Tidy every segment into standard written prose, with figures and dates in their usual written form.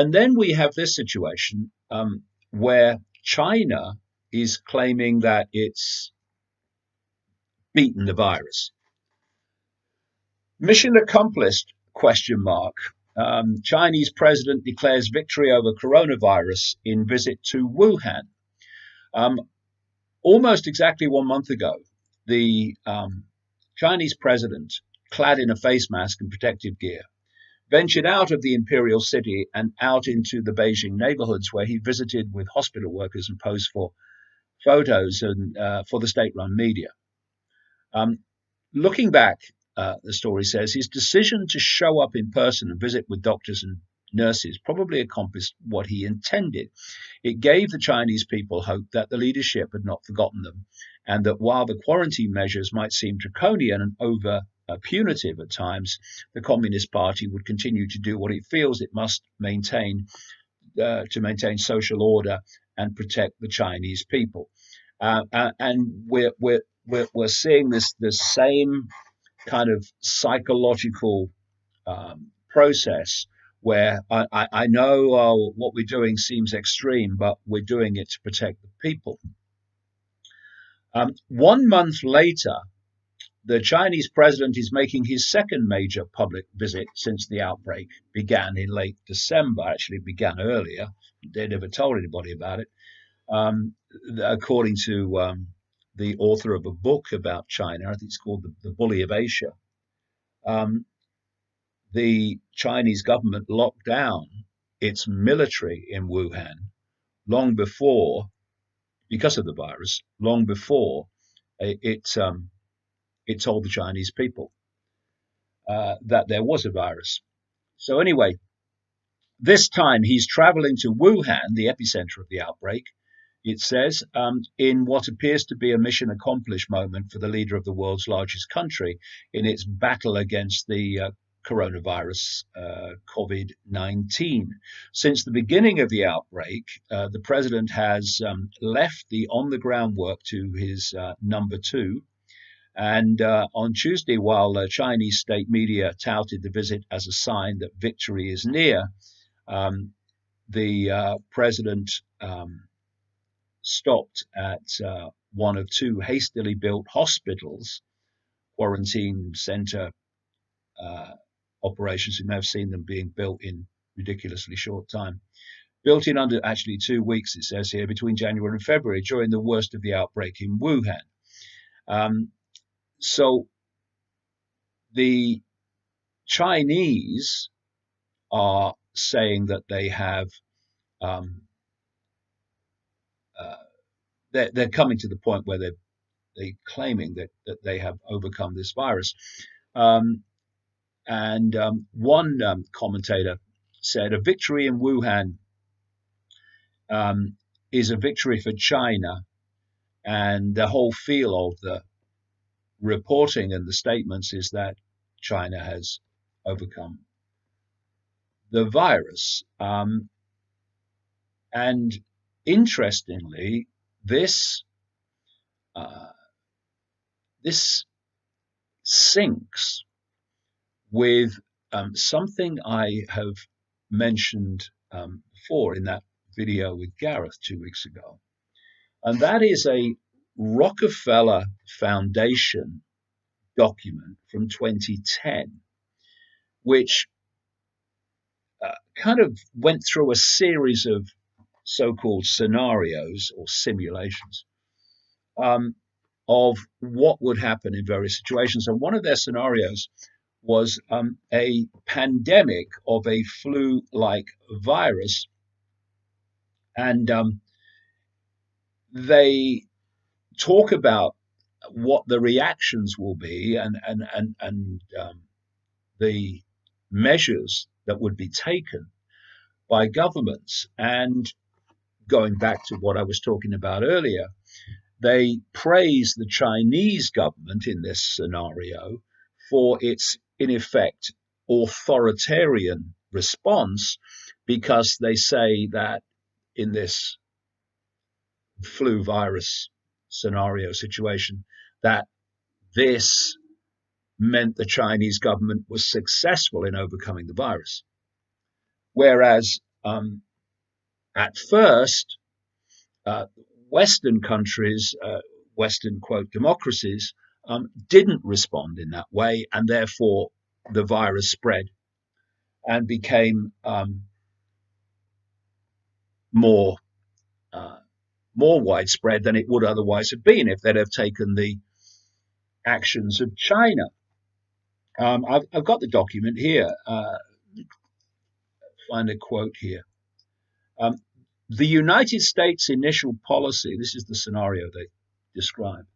And then we have this situation where China is claiming that it's beaten the virus. Mission accomplished? Question mark. Chinese president declares victory over coronavirus in visit to Wuhan. Um, Almost exactly 1 month ago, the Chinese president, clad in a face mask and protective gear, ventured out of the imperial city and out into the Beijing neighborhoods, where he visited with hospital workers and posed for photos and for the state-run media. Looking back, the story says, his decision to show up in person and visit with doctors and nurses probably accomplished what he intended. It gave the Chinese people hope that the leadership had not forgotten them, and that while the quarantine measures might seem draconian and over punitive at times, the Communist Party would continue to do what it feels it must maintain to maintain social order and protect the Chinese people. And we're seeing this same kind of psychological process where I know what we're doing seems extreme, but we're doing it to protect the people. 1 month later, the Chinese president is making his second major public visit since the outbreak began in late December. Actually, it began earlier. They never told anybody about it. According to the author of a book about China, I think it's called The Bully of Asia, the Chinese government locked down its military in Wuhan long before, because of the virus, long before it told the Chinese people that there was a virus. So anyway, this time he's traveling to Wuhan, the epicenter of the outbreak, it says, in what appears to be a mission accomplished moment for the leader of the world's largest country in its battle against the coronavirus, COVID-19. Since the beginning of the outbreak, the president has left the on-the-ground work to his number two. And on Tuesday, while Chinese state media touted the visit as a sign that victory is near, the president stopped at one of two hastily built hospitals, quarantine center operations. You may have seen them being built in ridiculously short time. Built in under actually 2 weeks, it says here, between January and February, during the worst of the outbreak in Wuhan. So the Chinese are saying that they have, they're coming to the point where they're claiming that they have overcome this virus. And one commentator said, a victory in Wuhan is a victory for China, and the whole feel of the reporting and the statements is that China has overcome the virus. And interestingly, this syncs with something I have mentioned before in that video with Gareth 2 weeks ago, and that is a Rockefeller Foundation document from 2010, which kind of went through a series of so-called scenarios or simulations of what would happen in various situations. And one of their scenarios was a pandemic of a flu-like virus. And they talk about what the reactions will be and the measures that would be taken by governments. And going back to what I was talking about earlier, they praise the Chinese government in this scenario for its, in effect, authoritarian response, because they say that in this flu virus scenario situation, that this meant the Chinese government was successful in overcoming the virus. Whereas Um, at first, Western countries, Western quote democracies, didn't respond in that way, and therefore the virus spread and became more uh, more widespread than it would otherwise have been if they'd have taken the actions of China. I've got the document here. Find a quote here. Um, the United States' initial policy, this is the scenario they describe,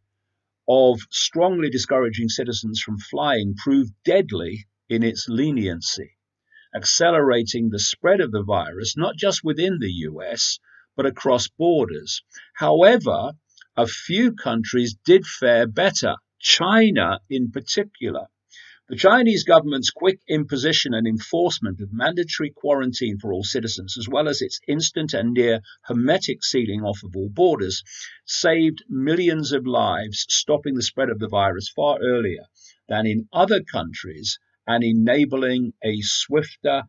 of strongly discouraging citizens from flying proved deadly in its leniency, accelerating the spread of the virus not just within the US, but across borders. However, a few countries did fare better, China in particular. The Chinese government's quick imposition and enforcement of mandatory quarantine for all citizens, as well as its instant and near hermetic sealing off of all borders, saved millions of lives, stopping the spread of the virus far earlier than in other countries and enabling a swifter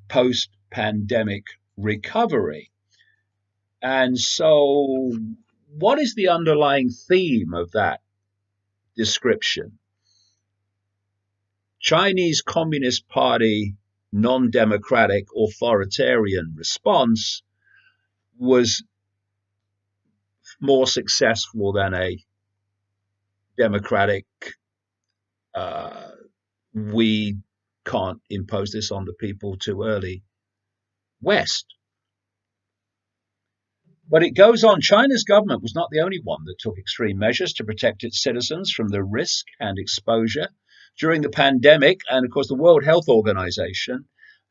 post-pandemic recovery. And so, what is the underlying theme of that description? Chinese Communist Party non-democratic authoritarian response was more successful than a democratic, we can't impose this on the people too early West. But it goes on. China's government was not the only one that took extreme measures to protect its citizens from the risk and exposure during the pandemic. And of course, the World Health Organization,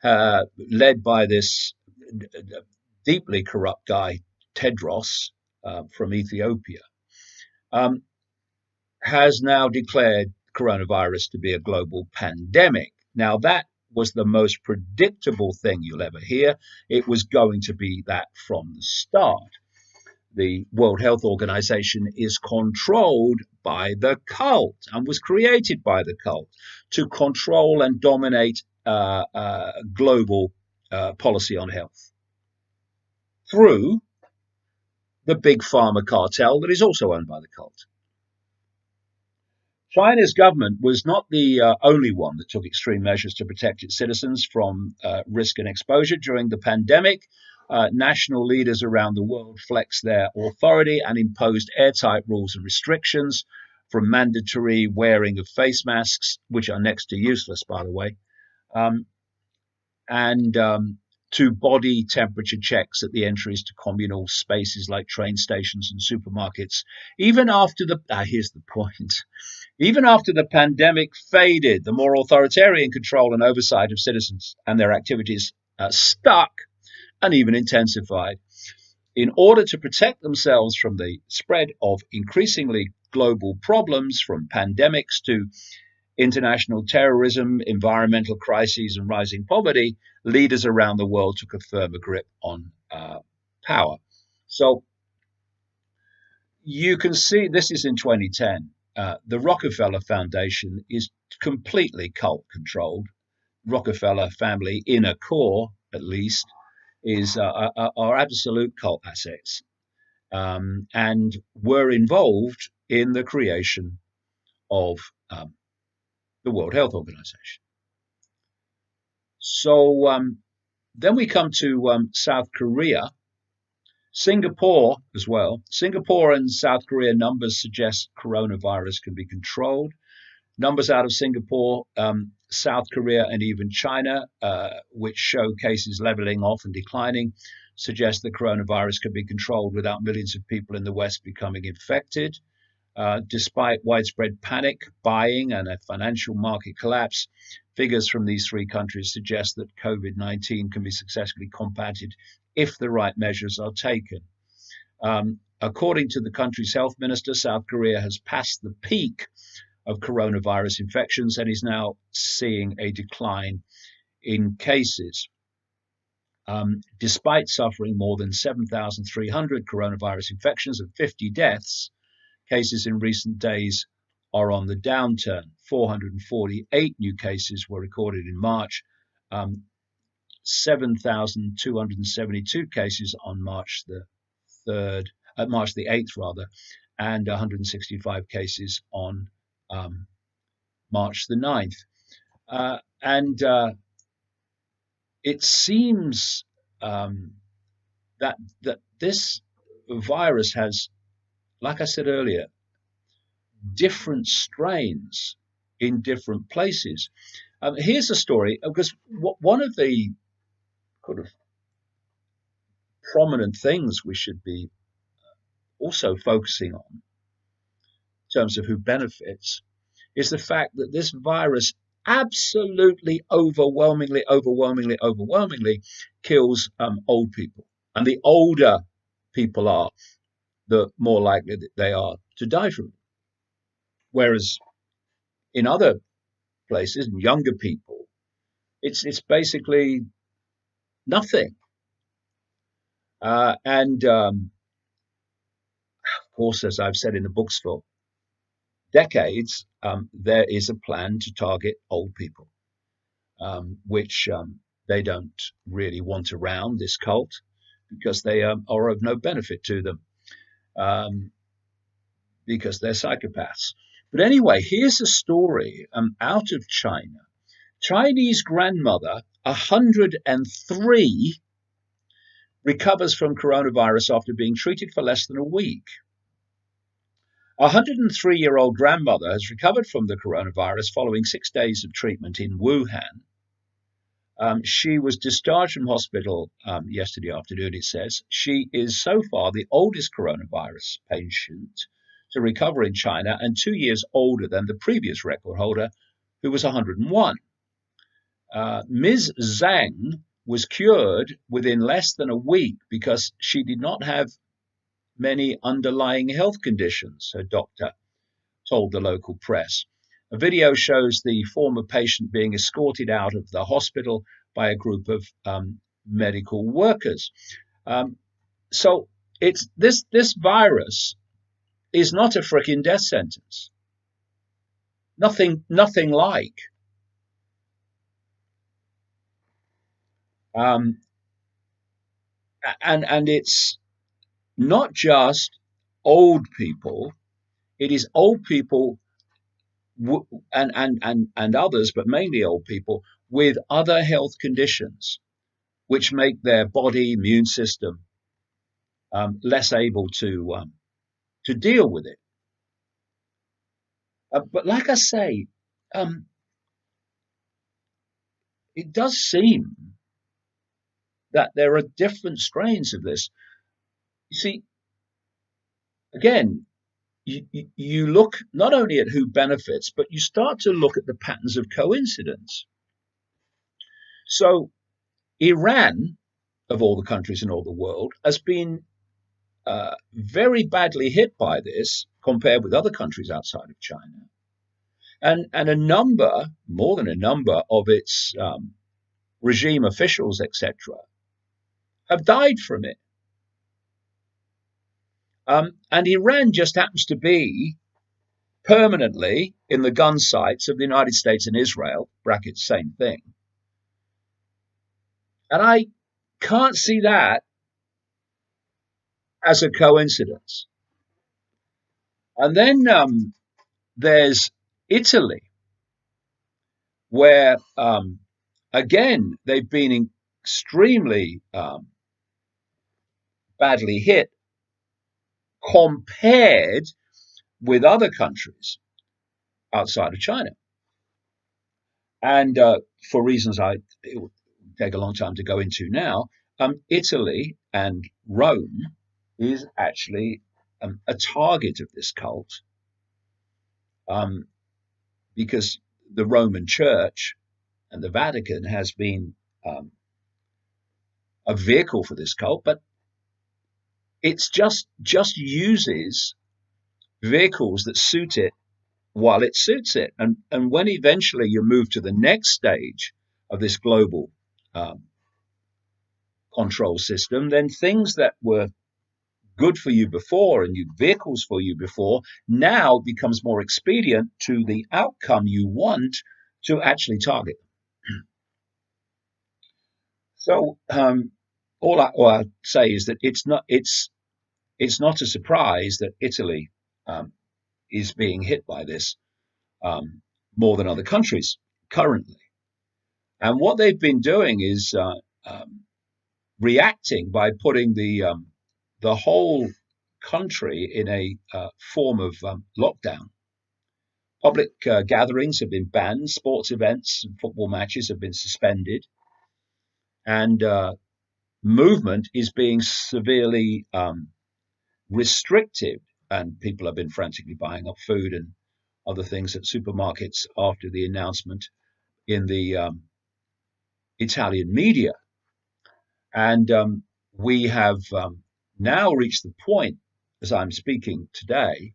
led by this deeply corrupt guy, Tedros, from Ethiopia, has now declared coronavirus to be a global pandemic. Now, that was the most predictable thing you'll ever hear. It was going to be that from the start. The World Health Organization is controlled by the cult and was created by the cult to control and dominate global policy on health through the big pharma cartel that is also owned by the cult. China's government was not the only one that took extreme measures to protect its citizens from risk and exposure during the pandemic. National leaders around the world flexed their authority and imposed airtight rules and restrictions, from mandatory wearing of face masks, which are next to useless, by the way, and to body temperature checks at the entries to communal spaces like train stations and supermarkets. Even after here's the point. Even after the pandemic faded, the more authoritarian control and oversight of citizens and their activities stuck and even intensified. In order to protect themselves from the spread of increasingly global problems, from pandemics to international terrorism, environmental crises, and rising poverty, leaders around the world took a firmer grip on power. So you can see, this is in 2010. The Rockefeller Foundation is completely cult controlled. Rockefeller family inner core, at least, are absolute cult assets, and were involved in the creation of the World Health Organization. So then we come to South Korea, Singapore as well. Singapore and South Korea numbers suggest coronavirus can be controlled. Numbers out of Singapore, South Korea, and even China, which show cases leveling off and declining, suggest that coronavirus can be controlled without millions of people in the West becoming infected. Despite widespread panic buying and a financial market collapse, figures from these three countries suggest that COVID-19 can be successfully combated if the right measures are taken. According to the country's health minister, South Korea has passed the peak of coronavirus infections and is now seeing a decline in cases. Despite suffering more than 7,300 coronavirus infections and 50 deaths, cases in recent days are on the downturn. 448 new cases were recorded in March, 7,272 cases on March the 8th rather, and 165 cases on March the 9th. And it seems that this virus has, like I said earlier, different strains in different places. Here's a story, because one of the kind of prominent things we should be also focusing on in terms of who benefits is the fact that this virus absolutely overwhelmingly kills old people. And the older people are, the more likely that they are to die from it. Whereas in other places, younger people, it's basically nothing. And of course, as I've said in the books for decades, there is a plan to target old people, which they don't really want around this cult because they are of no benefit to them, because they're psychopaths. But anyway, here's a story out of China. Chinese grandmother, 103, recovers from coronavirus after being treated for less than a week. A 103-year-old grandmother has recovered from the coronavirus following 6 days of treatment in Wuhan. She was discharged from hospital yesterday afternoon, it says. She is so far the oldest coronavirus patient to recover in China and 2 years older than the previous record holder, who was 101. Ms. Zhang was cured within less than a week because she did not have many underlying health conditions, her doctor told the local press. A video shows the former patient being escorted out of the hospital by a group of medical workers. So it's this virus is not a freaking death sentence. Nothing like. And it's not just old people. It is old people and others, but mainly old people with other health conditions, which make their body immune system less able to deal with it. But like I say, it does seem that there are different strains of this. You see, again, you look not only at who benefits, but you start to look at the patterns of coincidence. So Iran, of all the countries in all the world, has been very badly hit by this compared with other countries outside of China. And a number, more than a number, of its regime officials, etc., have died from it. And Iran just happens to be permanently in the gun sights of the United States and Israel, brackets, same thing. And I can't see that as a coincidence. And then there's Italy, where, again, they've been extremely badly hit compared with other countries outside of China. And for reasons it will take a long time to go into now, Italy and Rome is actually a target of this cult, because the Roman Church and the Vatican has been a vehicle for this cult, but it's just uses vehicles that suit it while it suits it. And when eventually you move to the next stage of this global control system, then things that were good for you before and vehicles for you before now becomes more expedient to the outcome you want to actually target. So all I say is that it's not a surprise that Italy um, is being hit by this um, more than other countries currently. And what they've been doing is um, reacting by putting the whole country in a form of lockdown. Public gatherings have been banned, sports events and football matches have been suspended, and movement is being severely restricted. And people have been frantically buying up food and other things at supermarkets after the announcement in the Italian media. And we have now reached the point, as I'm speaking today,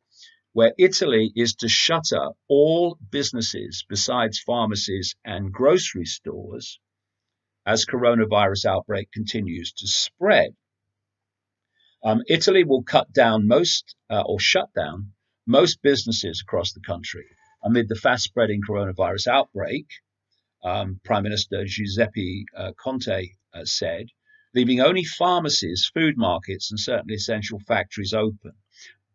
where Italy is to shutter all businesses besides pharmacies and grocery stores as coronavirus outbreak continues to spread. Italy will cut down most or shut down most businesses across the country amid the fast spreading coronavirus outbreak. Prime Minister Giuseppe Conte said, leaving only pharmacies, food markets, and certain essential factories open.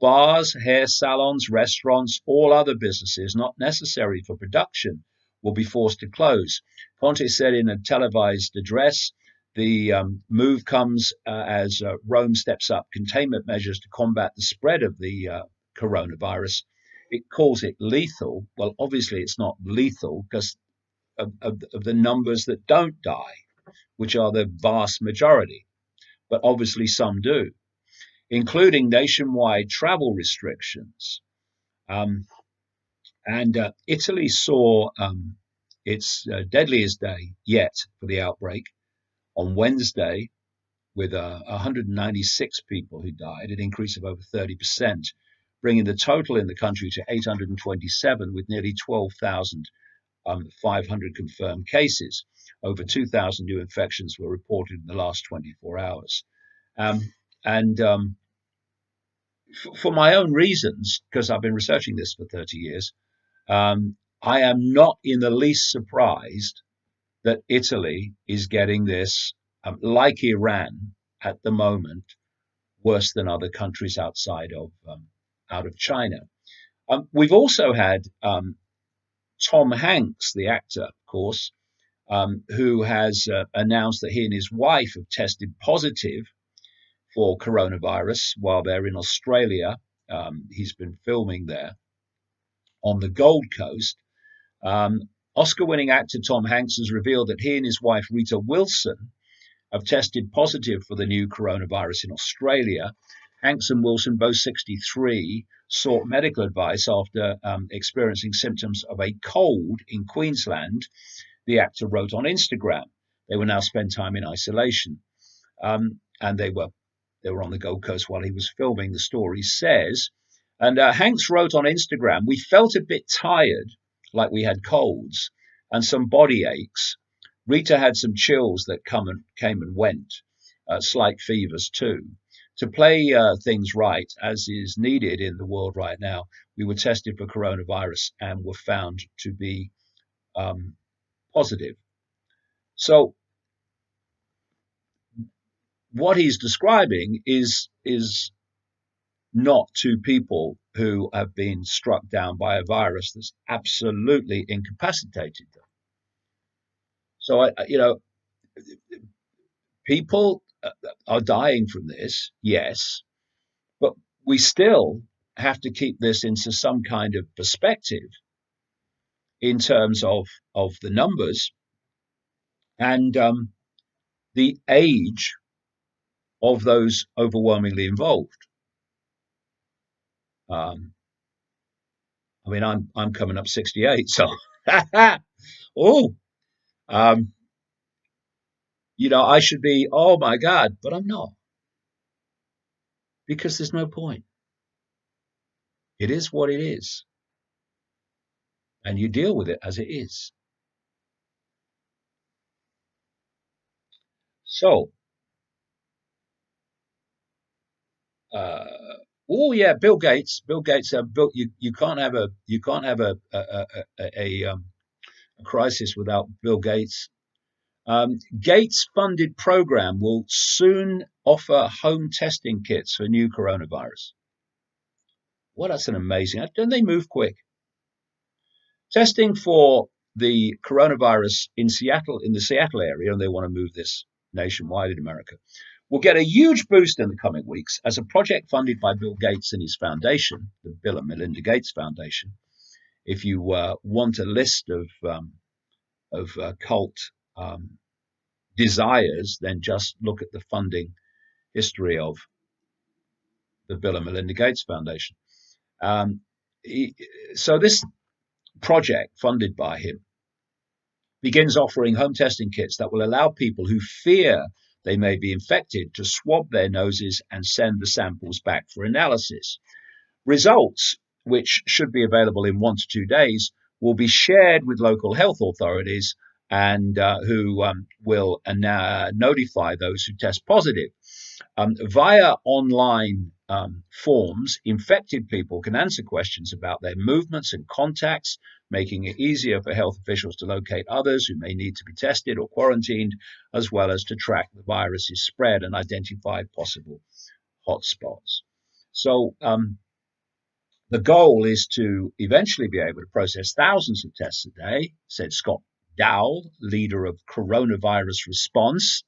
Bars, hair salons, restaurants, all other businesses not necessary for production will be forced to close. Conte said in a televised address, the move comes as Rome steps up containment measures to combat the spread of the coronavirus. It calls it lethal. Well, obviously, it's not lethal because of the numbers that don't die, which are the vast majority, but obviously some do, including nationwide travel restrictions. Um, and Italy saw its deadliest day yet for the outbreak on Wednesday, with 196 people who died, an increase of over 30%, bringing the total in the country to 827, with nearly 12,000 500 confirmed cases. Over 2,000 new infections were reported in the last 24 hours. Um, and For my own reasons, because I've been researching this for 30 years, I am not in the least surprised that Italy is getting this, like Iran at the moment, worse than other countries outside of out of China. We've also had Tom Hanks, the actor, of course, who has announced that he and his wife have tested positive for coronavirus while they're in Australia. He's been filming there on the Gold Coast. Um, Oscar winning actor Tom Hanks has revealed that he and his wife Rita Wilson have tested positive for the new coronavirus in Australia. Hanks and Wilson, both 63, sought medical advice after experiencing symptoms of a cold in Queensland. The actor wrote on Instagram. They will now spend time in isolation. And they were on the Gold Coast while he was filming, the story says. And Hanks wrote on Instagram, we felt a bit tired, like we had colds and some body aches. Rita had some chills that came and went, slight fevers too. To play things right, as is needed in the world right now, we were tested for coronavirus and were found to be positive. So what he's describing is not two people who have been struck down by a virus that's absolutely incapacitated them. So people are dying from this, yes, but we still have to keep this into some kind of perspective in terms of the numbers and the age of those overwhelmingly involved. Um, I mean, I'm coming up 68, so oh, um, I should be. Oh my God, but I'm not because there's no point. It is what it is, and you deal with it as it is. So, uh, oh yeah, Bill Gates. Bill Gates built you. You can't have a crisis without Bill Gates Gates-funded program will soon offer home testing kits for new coronavirus. Well, that's an amazing. Don't they move quick? Testing for the coronavirus in Seattle, in the Seattle area, and they want to move this nationwide in America, will get a huge boost in the coming weeks as a project funded by Bill Gates and his foundation, the Bill and Melinda Gates Foundation. If you want a list of cult desires, then just look at the funding history of the Bill and Melinda Gates Foundation. So this project funded by him begins offering home testing kits that will allow people who fear they may be infected to swab their noses and send the samples back for analysis. Results, which should be available in 1 to 2 days, will be shared with local health authorities and who will notify those who test positive. Via online forms, infected people can answer questions about their movements and contacts, making it easier for health officials to locate others who may need to be tested or quarantined, as well as to track the virus's spread and identify possible hotspots. So the goal is to eventually be able to process thousands of tests a day, said Scott Dowell, leader of coronavirus response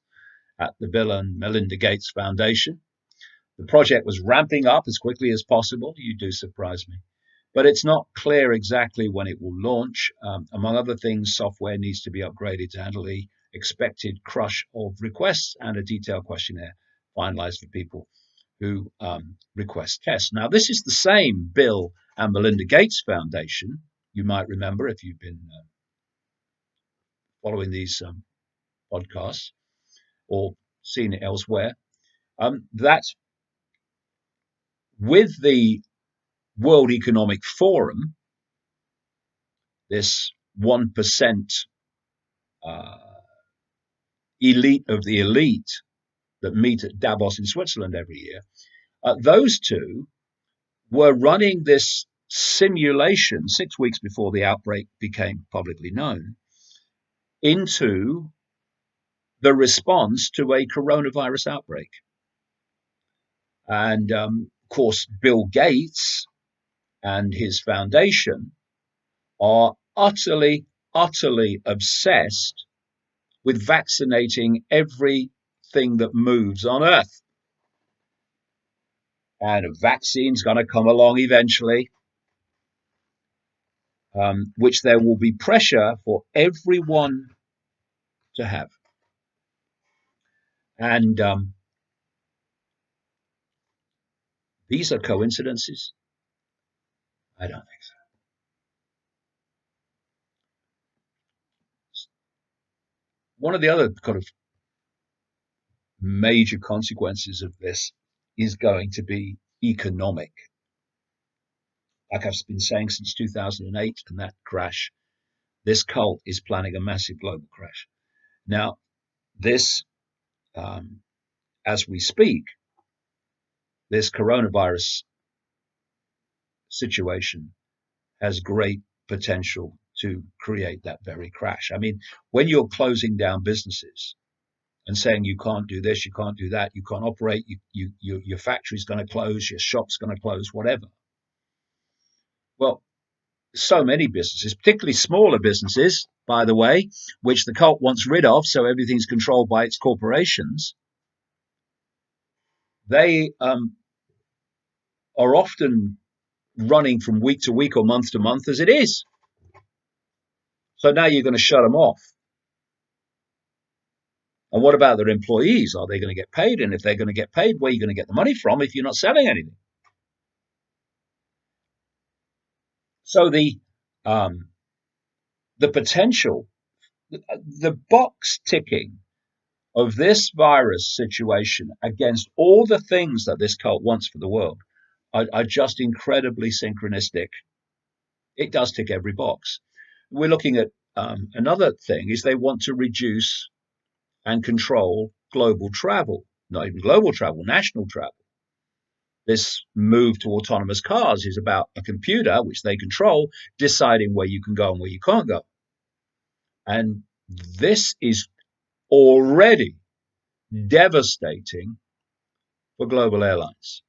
at the Bill and Melinda Gates Foundation. The project was ramping up as quickly as possible. You do surprise me. But it's not clear exactly when it will launch. Among other things, software needs to be upgraded to handle the expected crush of requests and a detailed questionnaire finalized for people who request tests. Now, this is the same Bill and Melinda Gates Foundation, you might remember if you've been following these podcasts or seen it elsewhere, that with the World Economic Forum, this 1% elite of the elite that meet at Davos in Switzerland every year, those two were running this simulation 6 weeks before the outbreak became publicly known into the response to a coronavirus outbreak. And of course, Bill Gates and his foundation are utterly obsessed with vaccinating everything that moves on Earth. And a vaccine's going to come along eventually, which there will be pressure for everyone to have. And these are coincidences? I don't think so. One of the other kind of major consequences of this is going to be economic. Like I've been saying since 2008 and that crash, this cult is planning a massive global crash. Now, this, as we speak, this coronavirus situation has great potential to create that very crash. I mean, when you're closing down businesses and saying you can't do this, you can't do that, you can't operate, your factory's going to close, your shop's going to close, whatever. Well, so many businesses, particularly smaller businesses, by the way, which the cult wants rid of, so everything's controlled by its corporations, they are often running from week to week or month to month as it is. So now you're going to shut them off. And what about their employees? Are they going to get paid? And if they're going to get paid, where are you going to get the money from if you're not selling anything? So the potential, the box ticking of this virus situation against all the things that this cult wants for the world are just incredibly synchronistic. It does tick every box. We're looking at another thing is they want to reduce and control global travel, not even global travel, national travel. This move to autonomous cars is about a computer, which they control, deciding where you can go and where you can't go. And this is already devastating for global airlines.